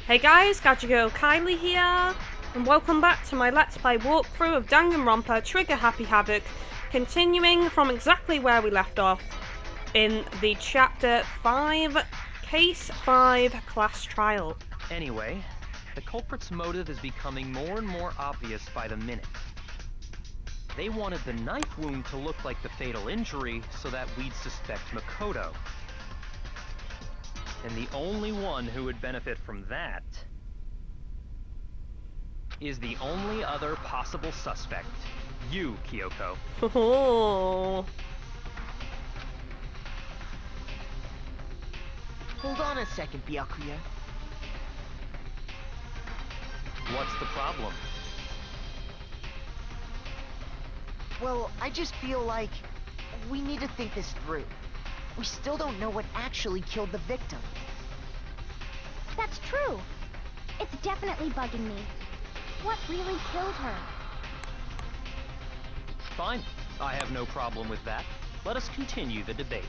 Hey guys, GadgetGirlKylie here, and welcome back to my Let's Play walkthrough of Danganronpa Trigger Happy Havoc, continuing from exactly where we left off in the Chapter 5, Case 5 Class Trial. Anyway, the culprit's motive is becoming more and more obvious by the minute. They wanted the knife wound to look like the fatal injury so that we'd suspect Makoto. And the only one who would benefit from that is the only other possible suspect, you, Kyoko. Oh. Hold on a second, Byakuya. What's the problem? Well, I just feel like we need to think this through. We still don't know what actually killed the victim. That's true. It's definitely bugging me. What really killed her? Fine. I have no problem with that. Let us continue the debate.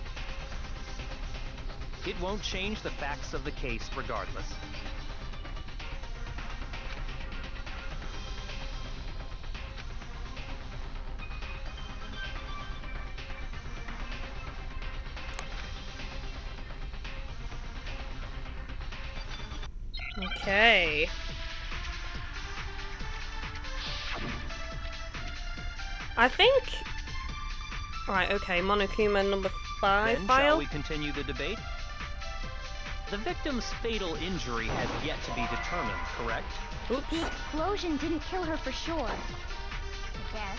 It won't change the facts of the case regardless. Okay. I think... Right, okay, Monokuma number 5 Then, file. shall we continue the debate? The victim's fatal injury has yet to be determined, correct? Oops. The explosion didn't kill her for sure. I guess.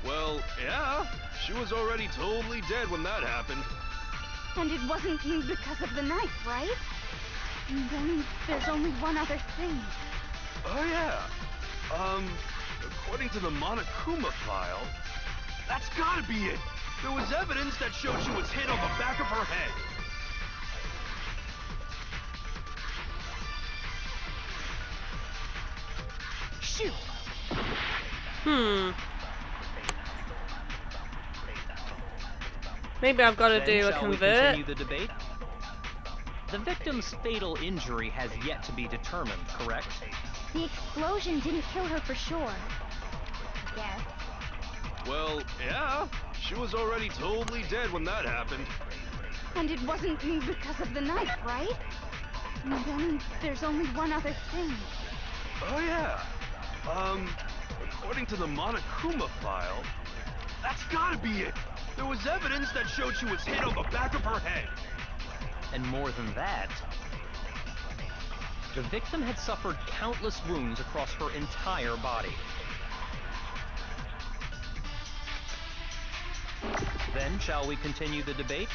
Well, yeah. She was already totally dead when that happened. And it wasn't because of the knife, right? And then there's only one other thing. Oh, yeah. According to the Monokuma file, that's gotta be it. There was evidence that showed she was hit on the back of her head. Shoot! Maybe I've got to Then do a shall we convert. continue the debate? The victim's fatal injury has yet to be determined, correct? The explosion didn't kill her for sure. I guess. Well, yeah. She was already totally dead when that happened. And it wasn't because of the knife, right? And then there's only one other thing. Oh, yeah. According to the Monokuma file, that's gotta be it. There was evidence that showed she was hit on the back of her head. And more than that, the victim had suffered countless wounds across her entire body. Then, shall we continue the debate?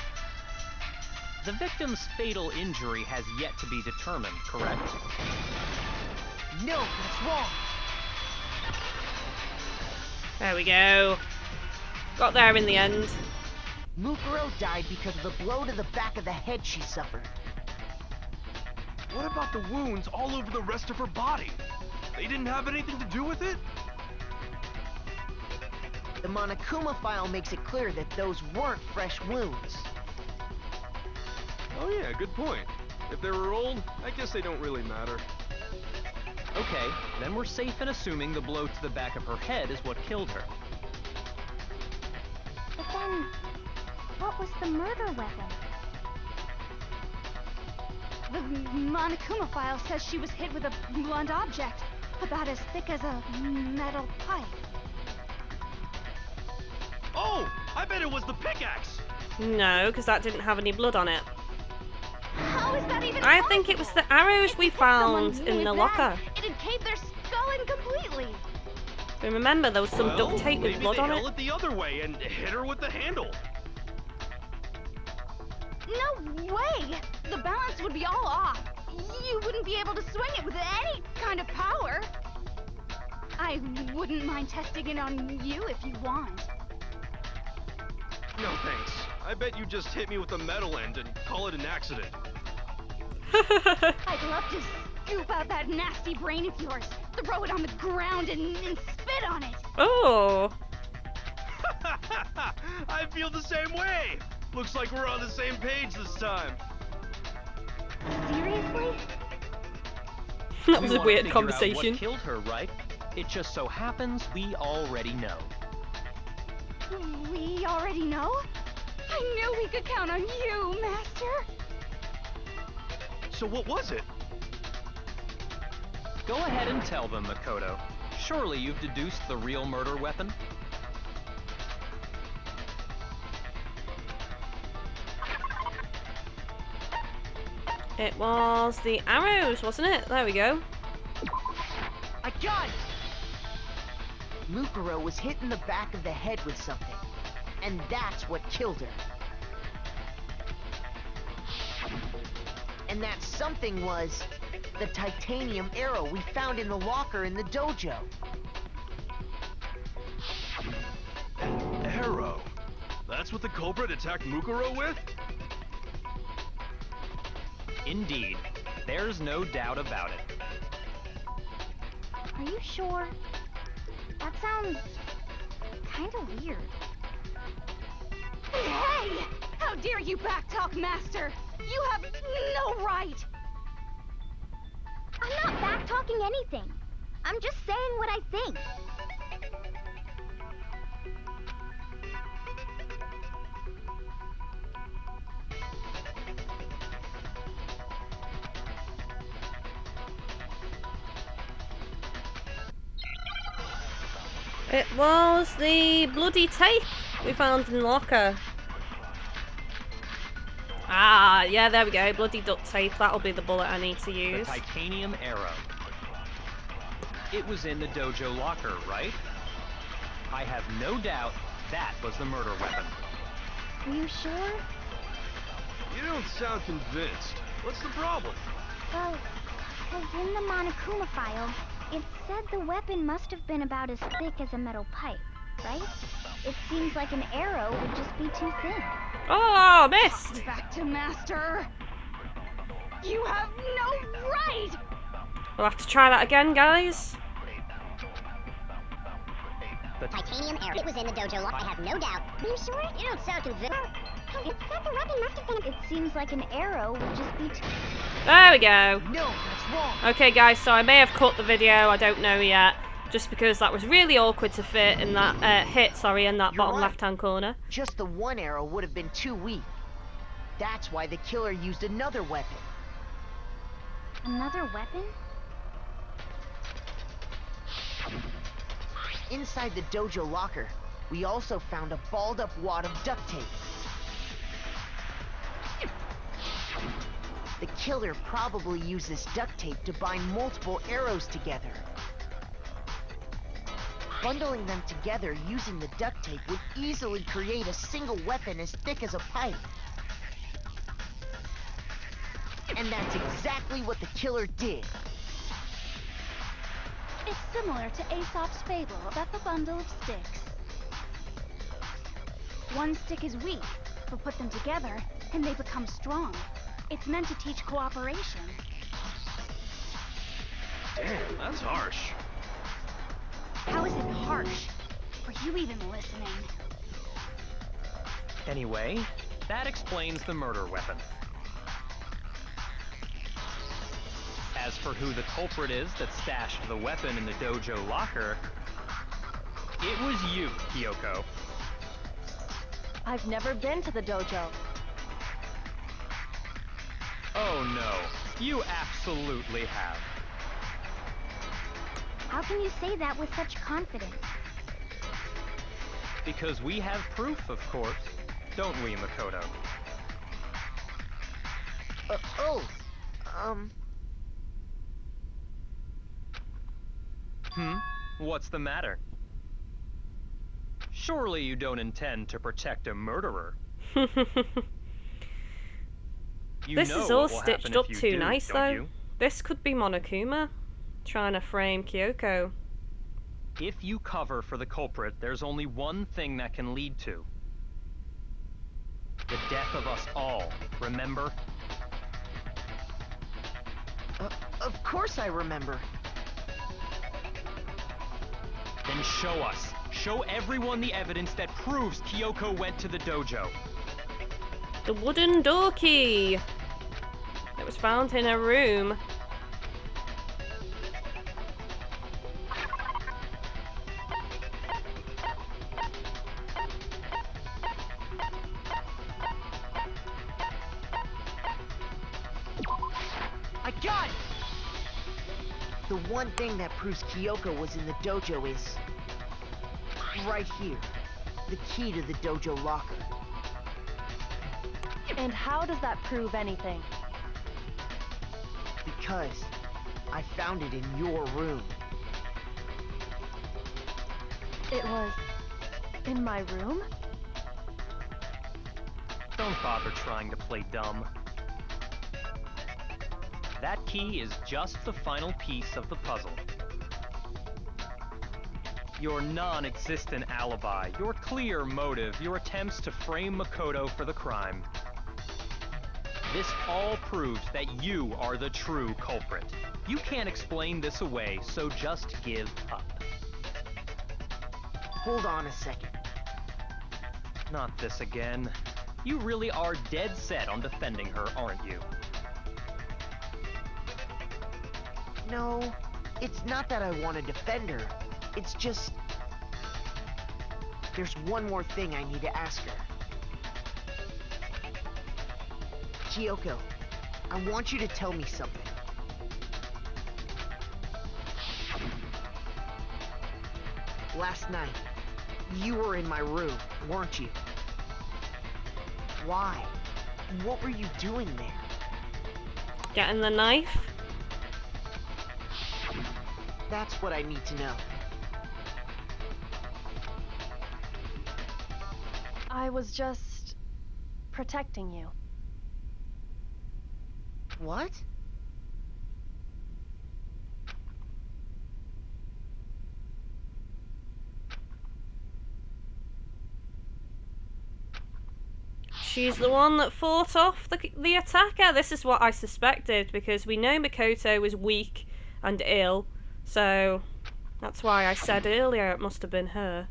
The victim's fatal injury has yet to be determined, correct? No, that's wrong. There we go. Got there in the end. Mukuro died because of the blow to the back of the head she suffered. What about the wounds all over the rest of her body? They didn't have anything to do with it? The Monokuma file makes it clear that those weren't fresh wounds. Oh yeah, good point. If they were old, I guess they don't really matter. Okay, then we're safe in assuming the blow to the back of her head is what killed her. But then, what was the murder weapon? The Monokuma file says she was hit with a blunt object, about as thick as a metal pipe. Oh, I bet it was the pickaxe! No, because that didn't have any blood on it. How is that even I think it was the arrows we found in the locker. It'd cave their skull in completely. But remember, there was some Well, duct tape with maybe blood they on held it. it the other way and hit her with the handle. No way! The balance would be all off. You wouldn't be able to swing it with any kind of power. I wouldn't mind testing it on you if you want. No thanks. I bet you just hit me with the metal end and call it an accident. I'd love to scoop out that nasty brain of yours, throw it on the ground and spit on it. Oh. I feel the same way. Looks like we're on the same page this time. Seriously? That was We a wanna weird figure out conversation. What killed her, right? It just so happens we already know. We already know? I knew we could count on you, Master. So what was it? Go ahead and tell them, Makoto. Surely you've deduced the real murder weapon? It was the arrows, wasn't it? There we go. I got it! Mukuro was hit in the back of the head with something, and that's what killed her. And that something was the titanium arrow we found in the locker in the dojo. Arrow. That's what the culprit attacked Mukuro with? Indeed. There's no doubt about it. Are you sure? That sounds kinda weird. Hey! How dare you backtalk, Master! You have no right! I'm not back-talking anything. I'm just saying what I think. It was the bloody tape we found in the locker. Ah, yeah, there we go. Bloody duct tape. That'll be the bullet I need to The use. titanium arrow. It was in the dojo locker, right? I have no doubt that was the murder weapon. Are you sure? You don't sound convinced. What's the problem? Well, because in the Monokuma file, it said the weapon must have been about as thick as a metal pipe, right? It seems like an arrow would just be too thin. Oh, missed! Back to Master! You have no right! We'll have to try that again, guys. The Titanium arrow. It was in the dojo lock. I have no doubt. Are you sure? You don't sound convinced. It said the weapon must have been. It seems like an arrow would just be too. There we go. No, that's wrong. Okay, guys, so I may have cut the video. I don't know yet. Just because that was really awkward to fit in that in that You're bottom right. left-hand corner. Just the one arrow would have been too weak. That's why the killer used another weapon. Another weapon? Inside the dojo locker, we also found a balled-up wad of duct tape. The killer probably used this duct tape to bind multiple arrows together. Bundling them together using the duct tape would easily create a single weapon as thick as a pipe. And that's exactly what the killer did. It's similar to Aesop's fable about the bundle of sticks. One stick is weak, but put them together, and they become strong. It's meant to teach cooperation. Damn, that's harsh. How is it harsh? Are you even listening? Anyway, that explains the murder weapon. As for who the culprit is that stashed the weapon in the dojo locker, it was you, Kyoko. I've never been to the dojo. Oh no, you absolutely have. How can you say that with such confidence? Because we have proof, of course. Don't we, Makoto? What's the matter? Surely you don't intend to protect a murderer. You This know is all what will happen stitched up if you too do, nice, don't though. you? This could be Monokuma trying to frame Kyoko. If you cover for the culprit, there's only one thing that can lead to the death of us all, remember? Of course I remember. Then show us. Show everyone the evidence that proves Kyoko went to the dojo. The wooden door key. It was found in a room. gun! The one thing that proves Kyoko was in the dojo is... right here. The key to the dojo locker. And how does that prove anything? Because I found it in your room. It was in my room? Don't bother trying to play dumb. That key is just the final piece of the puzzle. Your non-existent alibi, your clear motive, your attempts to frame Makoto for the crime. This all proves that you are the true culprit. You can't explain this away, so just give up. Hold on a second. Not this again. You really are dead set on defending her, aren't you? No, it's not that I want to defend her. It's just... there's one more thing I need to ask her. Kyoko, I want you to tell me something. Last night, you were in my room, weren't you? Why? What were you doing there? Getting the knife? That's what I need to know. I was just protecting you. What? She's the one that fought off the attacker. This is what I suspected, because we know Makoto was weak and ill, so that's why I said earlier it must have been her.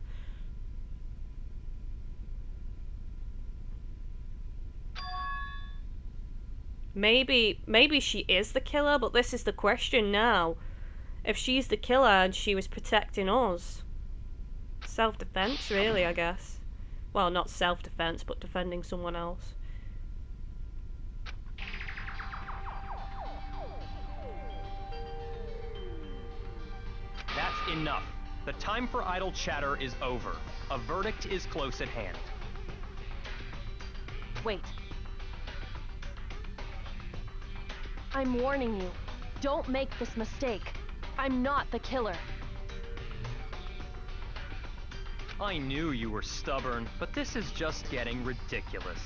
Maybe she is the killer, but this is the question now. If she's the killer and she was protecting us. Self-defense, really, I guess. Well, not self-defense, but defending someone else. That's enough. The time for idle chatter is over. A verdict is close at hand. Wait. I'm warning you. Don't make this mistake. I'm not the killer. I knew you were stubborn, but this is just getting ridiculous.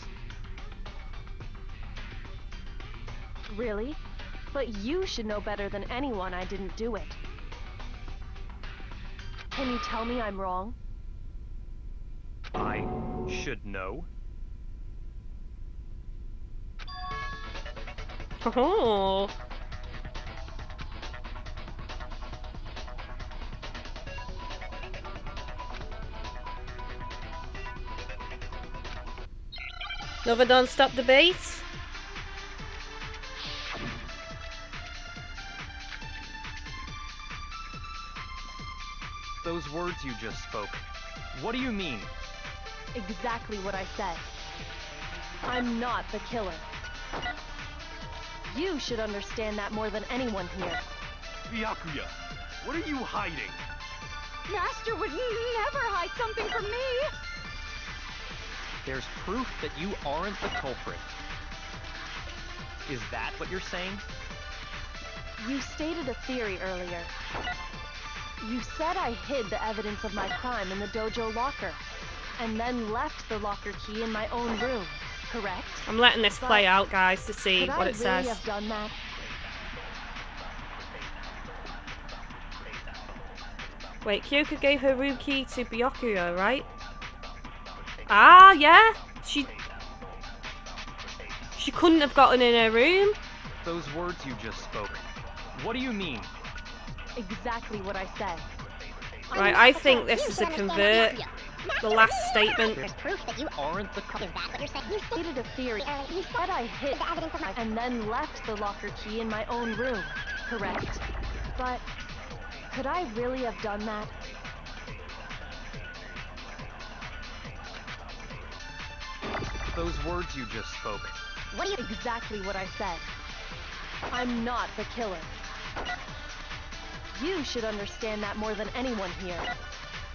Really? But you should know better than anyone I didn't do it. Can you tell me I'm wrong? I should know. Oh. Another non-stop debate. Those words you just spoke, what do you mean? Exactly what I said. I'm not the killer. You should understand that more than anyone here. Byakuya, what are you hiding? Master would never hide something from me! There's proof that you aren't the culprit. Is that what you're saying? You stated a theory earlier. You said I hid the evidence of my crime in the dojo locker, and then left the locker key in my own room, correct? I'm letting this play out, guys, to see what it Could I really says. have done that? Wait, Kyoko gave her room key to Byakuya, right? Ah, yeah. She couldn't have gotten in her room. Those words you just spoke, what do you mean? Exactly what I said. Right, I think this is a convert. The last statement. There's proof that you Aren't the Is that what you're saying? You stated a theory. You said I hid the evidence of my... and then left the locker key in my own room, correct? But could I really have done that? Those words you just spoke, What do you... Exactly what I said. I'm not the killer. You should understand that more than anyone here.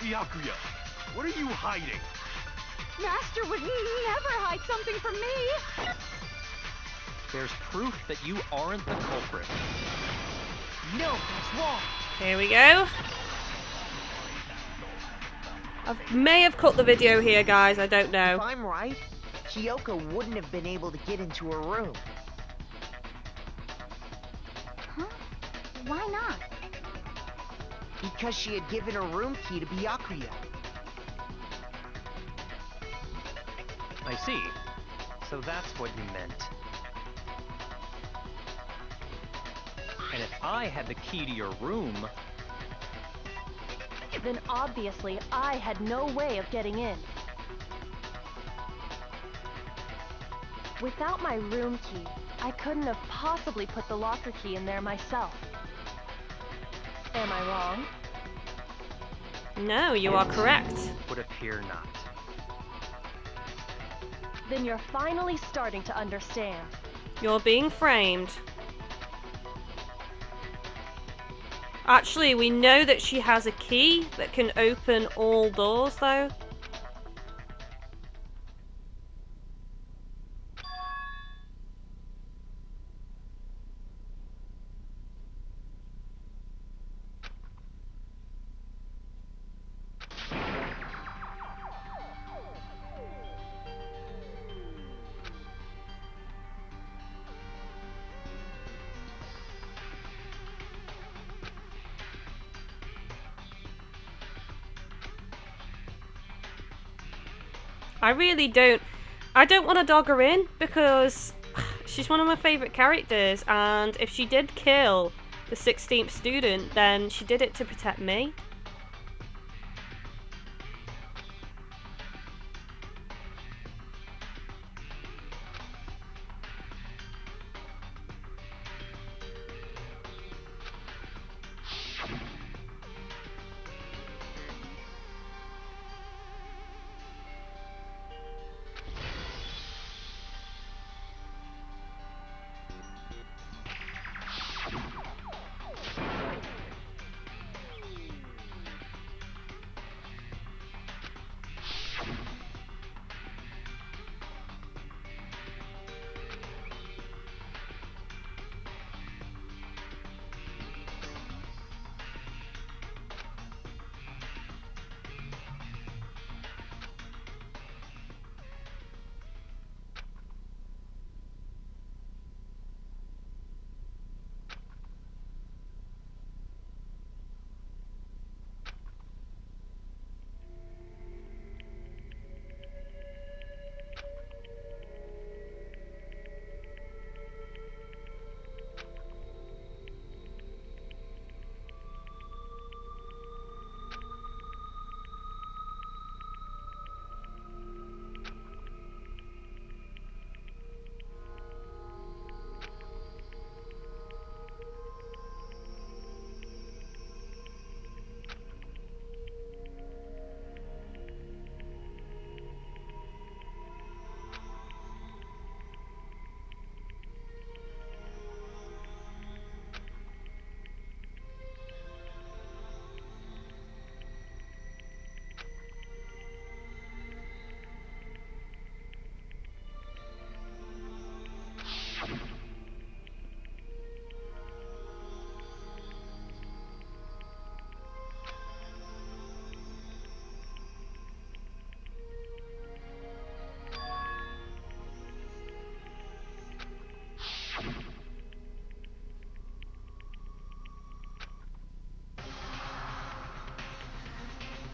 Byakuya, what are you hiding? Master would never hide something from me. There's proof that you aren't the culprit. No, that's wrong. Here we go. I may have cut the video here, guys. I don't If know. I'm right, Kyoko wouldn't have been able to get into her room. Huh? Why not? Because she had given her room key to Byakuya. I see. So that's what you meant. And if I had the key to your room, Then obviously I had no way of getting in. Without my room key, I couldn't have possibly put the locker key in there myself. Am I wrong? No, you are correct. would appear not. Then you're finally starting to understand. You're being framed. Actually, we know that she has a key that can open all doors, though. I don't want to dog her in because she's one of my favourite characters, and if she did kill the 16th student, then she did it to protect me.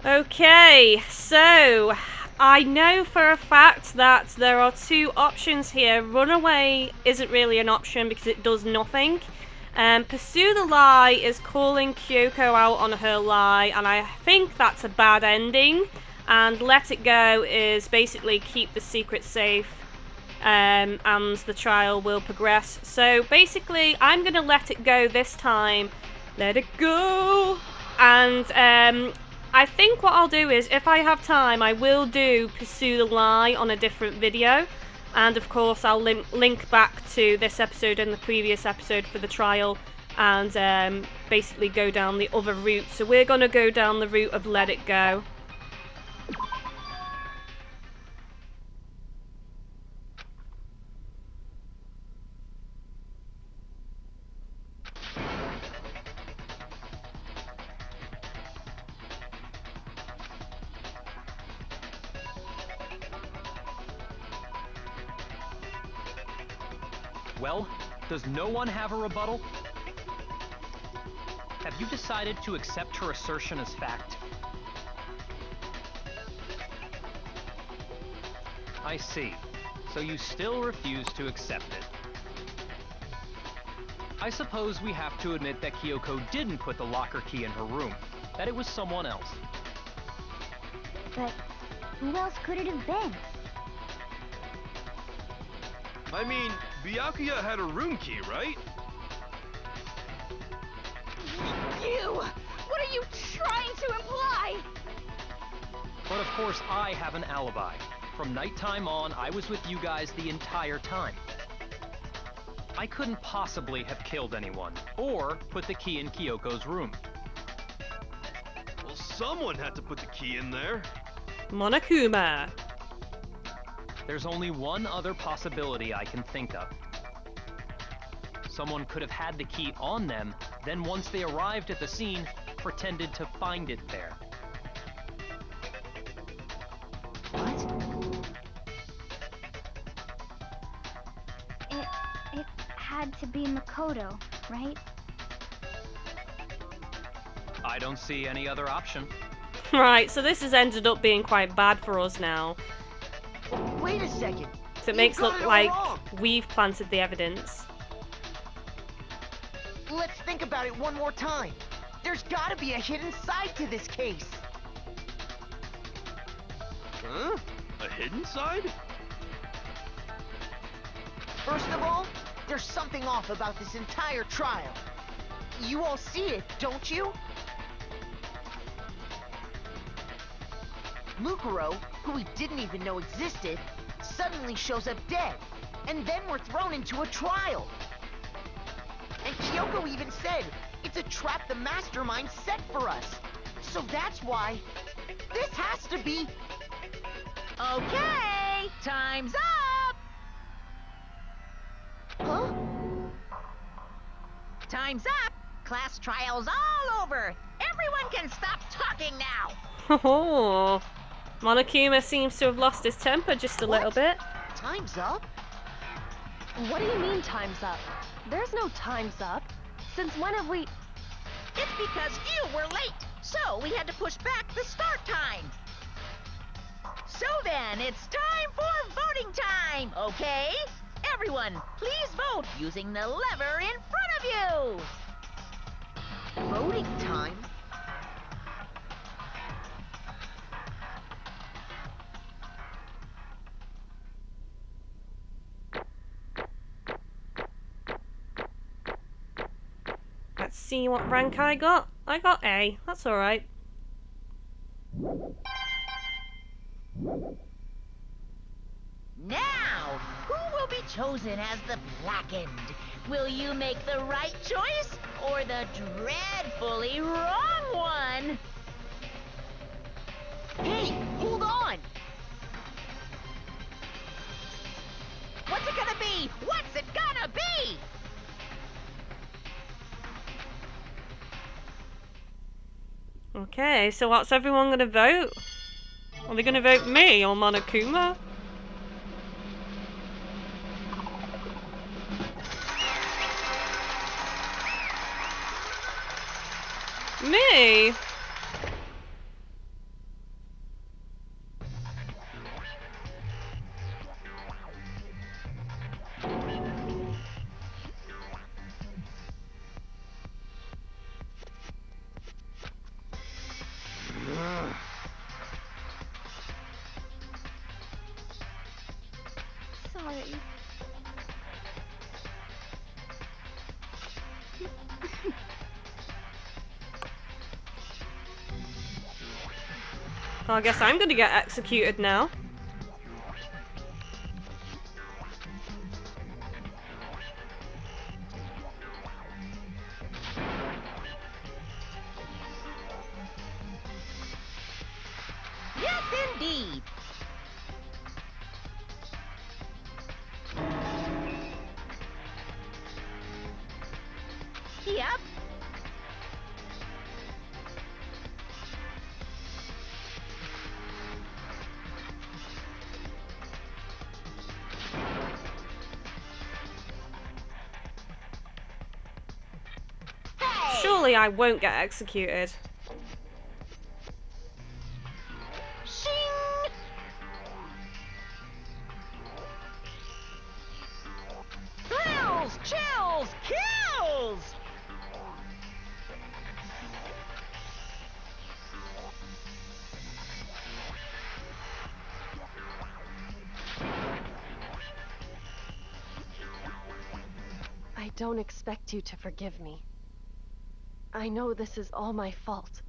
Okay, so I know for a fact that there are two options here. Runaway isn't really an option because it does nothing. Pursue the lie is calling Kyoko out on her lie, and I think that's a bad ending. And let it go is basically keep the secret safe, and the trial will progress. So basically, I'm gonna let it go this time. Let it go! And I think what I'll do is, if I have time, I will do Pursue the Lie on a different video. And of course, I'll link back to this episode and the previous episode for the trial, and basically go down the other route. So we're going to go down the route of Let It Go. Well, does no one have a rebuttal? Have you decided to accept her assertion as fact? I see. So you still refuse to accept it. I suppose we have to admit that Kyoko didn't put the locker key in her room, that it was someone else. But who else could it have been? I mean, Byakuya had a room key, right? You! What are you trying to imply? But of course I have an alibi. From nighttime on, I was with you guys the entire time. I couldn't possibly have killed anyone, or put the key in Kyoko's room. Well, someone had to put the key in there. Monokuma. There's only one other possibility I can think of. Someone could have had the key on them, then once they arrived at the scene, pretended to find it there. What? It had to be Makoto, right? I don't see any other option. Right, so this has ended up being quite bad for us now. Wait a second. So it You makes it got look it all like wrong. we've planted the evidence. Let's think about it one more time. There's gotta be a hidden side to this case. Huh? A hidden side? First of all, there's something off about this entire trial. You all see it, don't you? Mukuro, who we didn't even know existed, suddenly shows up dead, and then we're thrown into a trial. And Kyoko even said, it's a trap the mastermind set for us. So that's why this has to be... Okay, time's up! Huh? Time's up! Class trial's all over! Everyone can stop talking now! Oh, Monokuma seems to have lost his temper just a little bit. Time's up? What do you mean time's up? There's no time's up. Since when have we... It's because you were late, so we had to push back the start time. So then, it's time for voting time, okay? Everyone, please vote using the lever in front of you! Voting time? Let's see what rank I got. I got A. That's alright. Now, who will be chosen as the blackened? Will you make the right choice or the dreadfully wrong one? Hey, hold on! What's it gonna be? What's it gonna be? Okay, so what's everyone going to vote? Are they going to vote me or Monokuma? Me? Sorry. Well, I guess I'm going to get executed now. Yep. Surely I won't get executed. Shing! Thrills, chills, kills! I don't expect you to forgive me. I know this is all my fault.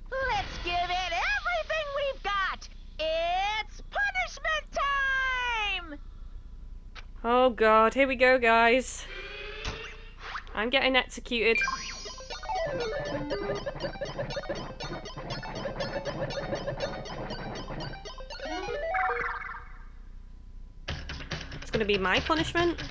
Let's give it everything we've got! It's punishment time! Oh god, here we go, guys. I'm getting executed. It's gonna be my punishment.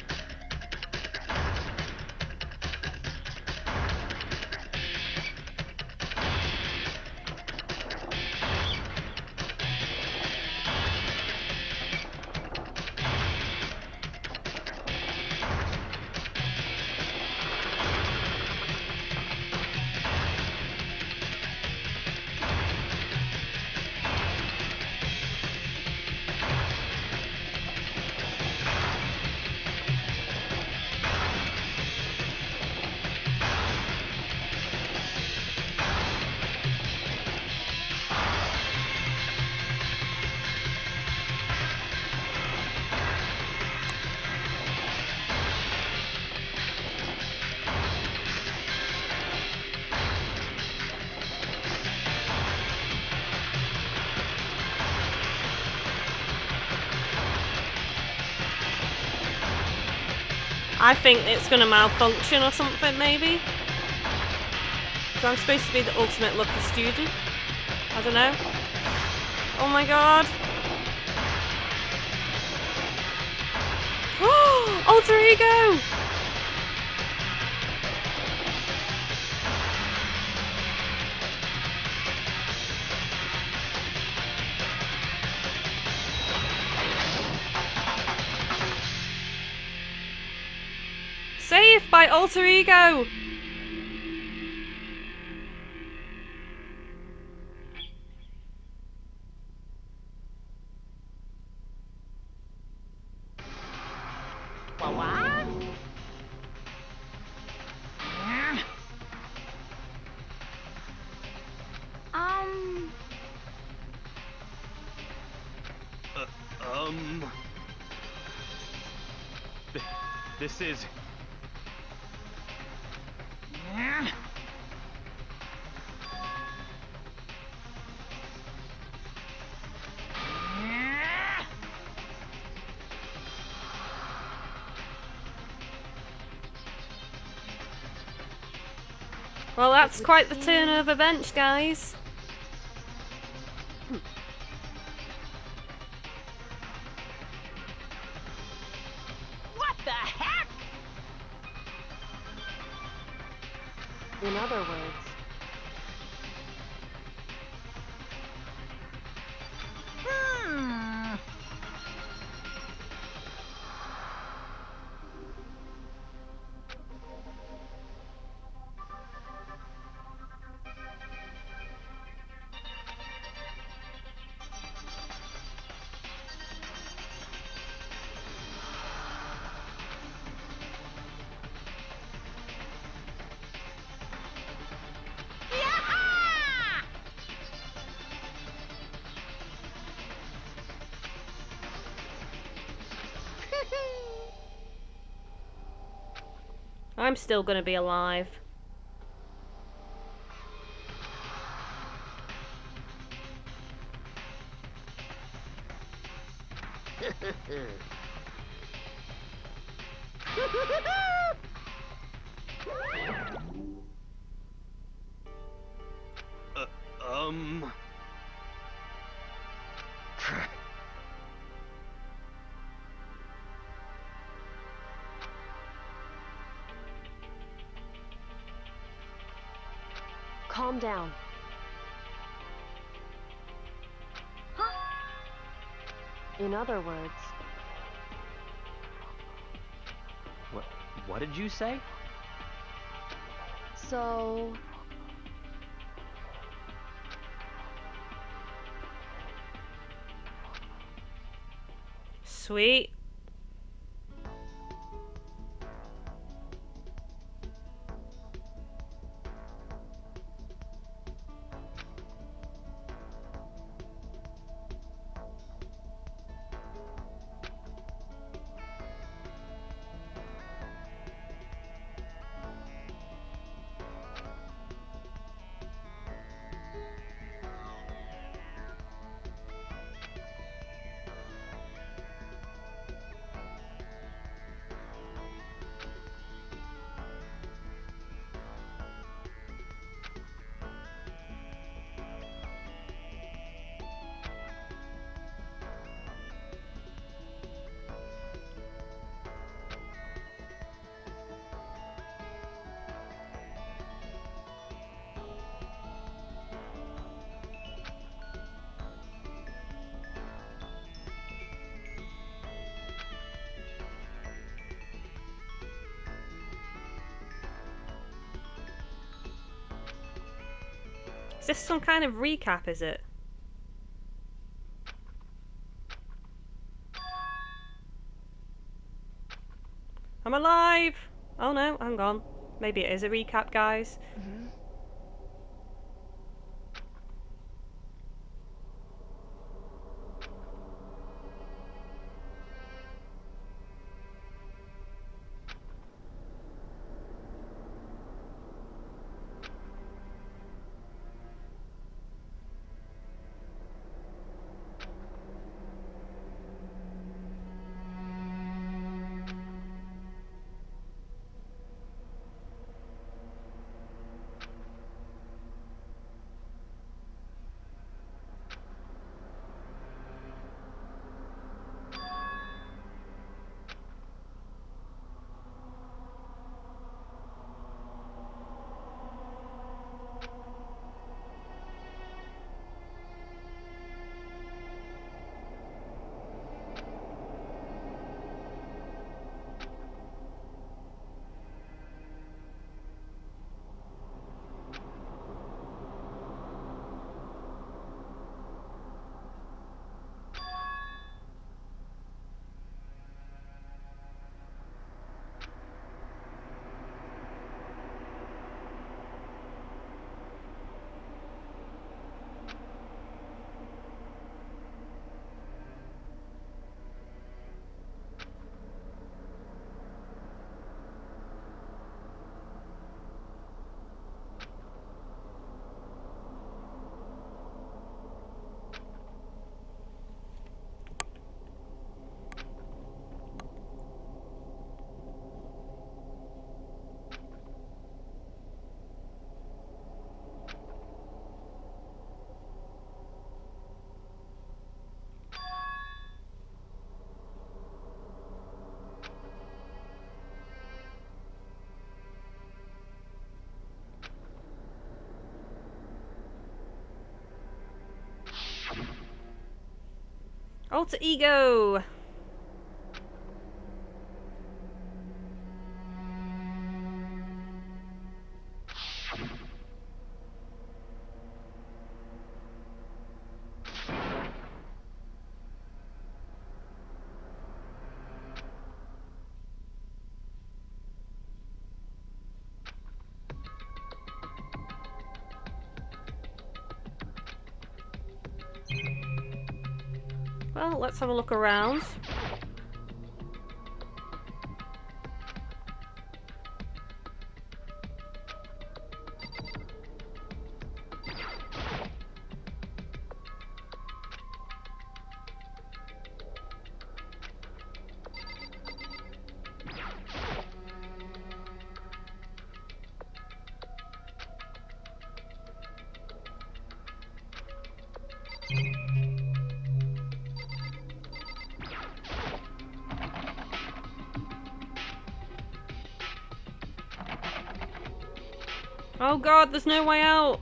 I think it's gonna malfunction or something, maybe. So I'm supposed to be the ultimate lucky student. I don't know. Oh my god. Alter ego! Saved by alter ego! This is... Well, that's quite the turn of events, guys. What the heck? In other words, I'm still gonna be alive. calm down. In other words, What did you say? so... Sweet. Is this some kind of recap, is it? I'm alive! Oh no, hang on. Maybe it is a recap, guys. Alter ego! Well, let's have a look around. Oh god, there's no way out!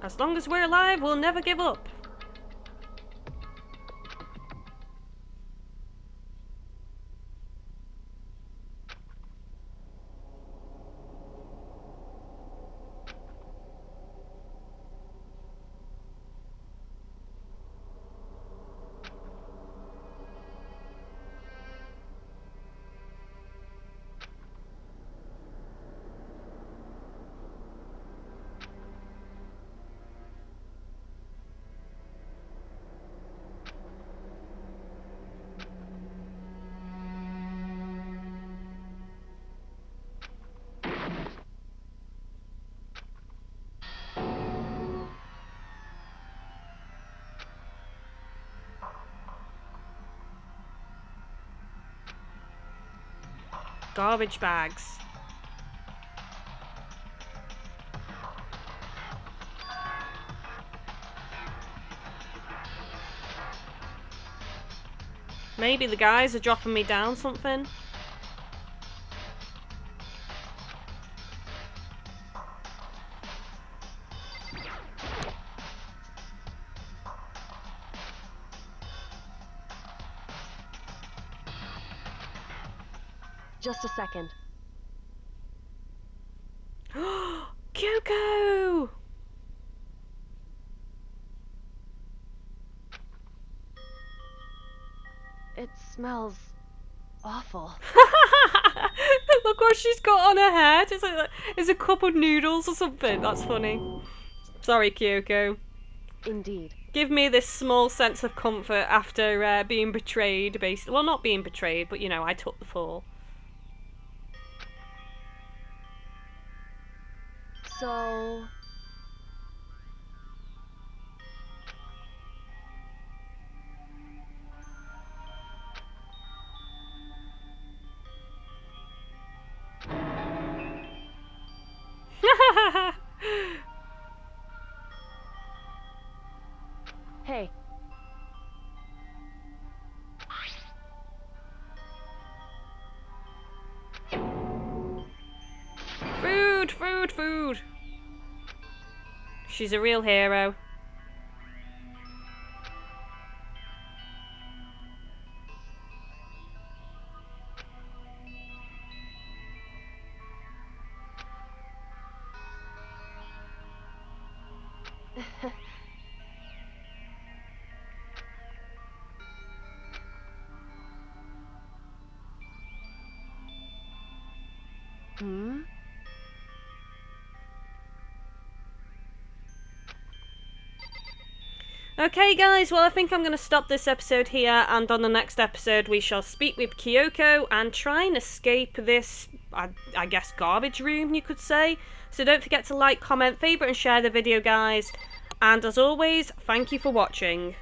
As long as we're alive, we'll never give up. Garbage bags. Maybe the guys are dropping me down something. Just a second. Kyoko! It smells awful. Look what she's got on her head. It's a cup of noodles or something. That's funny. Sorry, Kyoko. Indeed. Give me this small sense of comfort after being betrayed, basically. Well, not being betrayed, but you know, I took the fall. So... Hey. Food, food, food. She's a real hero. Hmm? Okay guys, well I think I'm going to stop this episode here, and on the next episode we shall speak with Kyoko and try and escape this, I guess, garbage room, you could say. So don't forget to like, comment, favourite and share the video guys, and as always, thank you for watching.